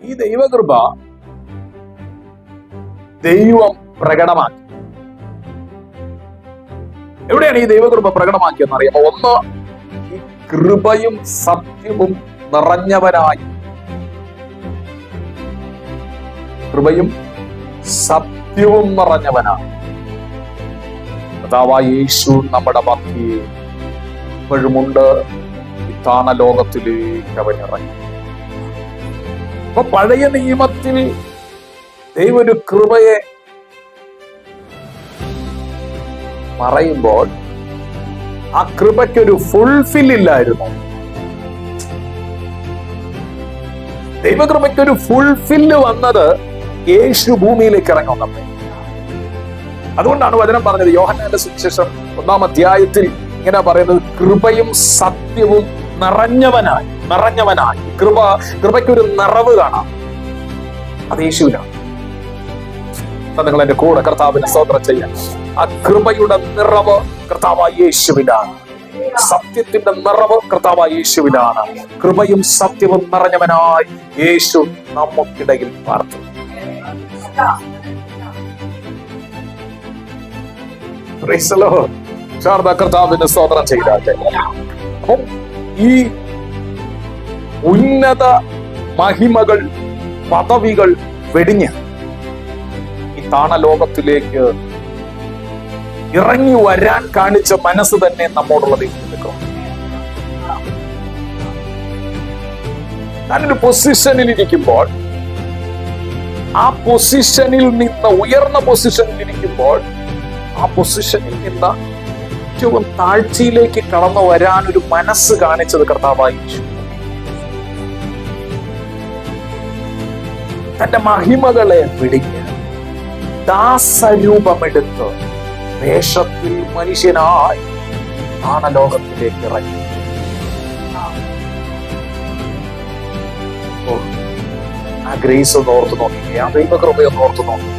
ഈ ദൈവകൃപ ദൈവം പ്രകടമാക്കി. എവിടെയാണ് ഈ ദൈവകൃപ പ്രകടമാക്കിയെന്ന് അറിയാമോ? ഒന്ന്, ഈ കൃപയും സത്യവും നിറഞ്ഞവനായി. കൃപയും സത്യവും നിറഞ്ഞവനായി കർത്താവായ യേശു നമ്മുടെ മധ്യേ ഇപ്പോഴുമുണ്ട്. ഇത്താണ ലോകത്തിലേക്ക് അവനിറങ്ങി. അപ്പൊ പഴയ നിയമത്തിൽ ദൈവം ഒരു കൃപയെ പറയുമ്പോൾ ആ കൃപയ്ക്കൊരു ഫുൾഫിൽ ഇല്ലായിരുന്നു. ദൈവകൃപയ്ക്കൊരു ഫുൾഫില്ല് വന്നത് യേശു ഭൂമിയിലേക്ക് ഇറങ്ങുന്നത്. അതുകൊണ്ടാണ് വചനം പറഞ്ഞത്, യോഹന്നാന്റെ സുവിശേഷം 1-ാം അധ്യായത്തിൽ ഇങ്ങനെ പറയുന്നത്, കൃപയും സത്യവും നിറഞ്ഞവനായി. കൃപയ്ക്കൊരു നിറവ് കാണാം, അത് യേശുവിനാണ്. നിങ്ങൾ എന്റെ കൂടെ കർത്താവിനെ സ്തോത്രം ചെയ്യാം. ആ കൃപയുടെ നിറവ് കർത്താവായ യേശുവിനാണ്. സത്യത്തിന്റെ നിറവ് കർത്താവായ യേശുവിനാണ്. കൃപയും സത്യവും നിറഞ്ഞവനായി യേശു നമുക്കിടയിൽ പാർത്തു. കർത്താവിന് സ്തോത്രം ചെയ്താട്ടെ. അപ്പം ഈ ഉന്നത മഹിമകൾ, പദവികൾ വെടിഞ്ഞ് ഈ താണലോകത്തിലേക്ക് ഇറങ്ങി വരാൻ കാണിച്ച മനസ്സ് തന്നെ നമ്മോടുള്ള ദൈവത്തിന്റെ കൃപ. ഞാനൊരു പൊസിഷനിൽ ഇരിക്കുമ്പോൾ, ആ പൊസിഷനിൽ നിന്ന് ഉയർന്ന പൊസിഷനിൽ ഇരിക്കുമ്പോൾ, ആ പൊസിഷനിൽ നിന്ന് ഏറ്റവും താഴ്ചയിലേക്ക് കടന്നു വരാൻ ഒരു മനസ്സ് കാണിച്ചത് കർത്താവായ യേശു. തന്റെ മഹിമകളെ പിടിഞ്ഞ് ദാസരൂപമെടുത്ത് വേഷത്തിൽ മനുഷ്യനായി താണലോകത്തിലേക്ക് ഇറങ്ങി. ആ ഗ്രേസ് ഒന്ന് ഓർത്തു നോക്കി, ആ ദൈവകൃപയൊന്ന് ഓർത്തു നോക്കി.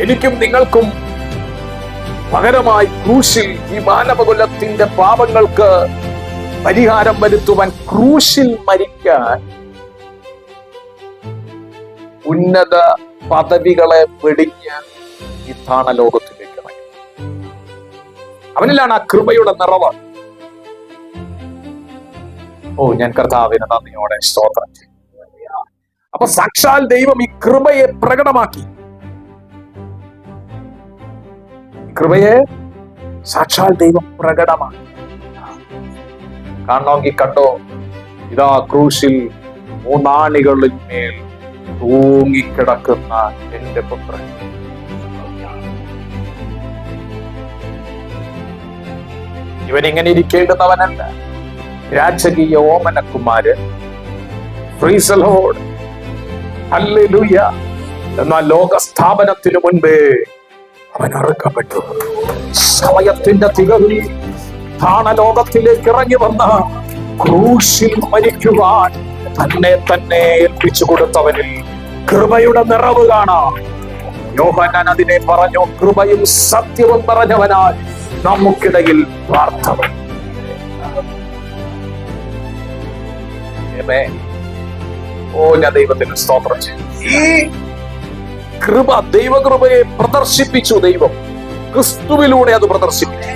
എനിക്കും നിങ്ങൾക്കും പകരമായി ക്രൂശിൽ ഈ മാനവകുലത്തിന്റെ പാപങ്ങൾക്ക് പരിഹാരം വരുത്തുവാൻ ക്രൂശിൽ മരിക്കാൻ ഉന്നത പദവികളെ വെടിഞ്ഞ് ഈ താണലോകത്തിലേക്ക് ഇറങ്ങി. അവനിലാണ് ആ കൃപയുടെ നിറവ്. ഞാൻ കർത്താവിന് നന്ദിയോടെ സ്തോത്രം ചെയ്യും. അപ്പൊ സാക്ഷാൽ ദൈവം ഈ കൃപയെ പ്രകടമാക്കി. കൃപയെ സാക്ഷാൽ ദൈവം പ്രകടമാക്കി. കാണണമെങ്കിൽ കണ്ടോ, ഇതാ ക്രൂശിൽ 3 ആണികളിൽ മേൽ തൂങ്ങിക്കിടക്കുന്ന എന്റെ പുത്രൻ. ഇവൻ ഇങ്ങനെ ഇരിക്കേണ്ടുന്നവനല്ല, രാജകീയ ഓമനക്കുമാരൻ. Praise the Lord, hallelujah. എന്നാൽ ലോകസ്ഥാപനത്തിനു മുൻപേ അവൻ അറുക്കപ്പെട്ടു. സമയത്തിന്റെ തികവിൽ താണലോകത്തിലേക്ക് ഇറങ്ങി വന്ന ക്രൂശിൽ മരിക്കുവാൻ തന്നെ ഏൽപ്പിച്ചു കൊടുത്തവനിൽ കൃപയുടെ നിറവ് കാണാം. യോഹന്നാൻ അതിനെ പറഞ്ഞു, കൃപയും സത്യവും നിറഞ്ഞവനാൽ നമുക്കിടയിൽ പ്രാർത്ഥന. ഞാൻ ദൈവത്തിന് സ്തോത്രം ചെയ്യും. ഈ കൃപ, ദൈവകൃപയെ പ്രദർശിപ്പിച്ചു ദൈവം. ക്രിസ്തുവിലൂടെ അത് പ്രദർശിപ്പിച്ചു.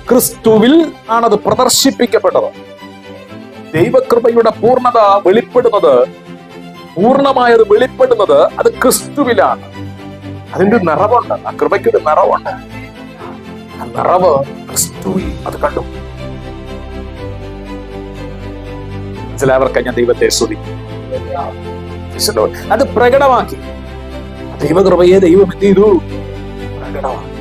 ക്രിസ്തുവിൽ ആണത് പ്രദർശിപ്പിക്കപ്പെട്ടത്. ദൈവകൃപയുടെ പൂർണ്ണത വെളിപ്പെടുന്നത്, പൂർണ്ണമായത് വെളിപ്പെടുന്നത് അത് ക്രിസ്തുവിലാണ്. അതിന്റെ ഒരു നിറവുണ്ട്, ആ കൃപയ്ക്കൊരു നിറവുണ്ട്. ആ നിറവ് ക്രിസ്തുവിൽ അത് കണ്ടു. എല്ലാവർക്കും ഞാൻ ദൈവത്തെ സ്തുതിക്കും. അത് പ്രകടമാക്കി. ദൈവകൃപയെ ദൈവം എന്ത് ചെയ്തു? പ്രകടമാക്കി.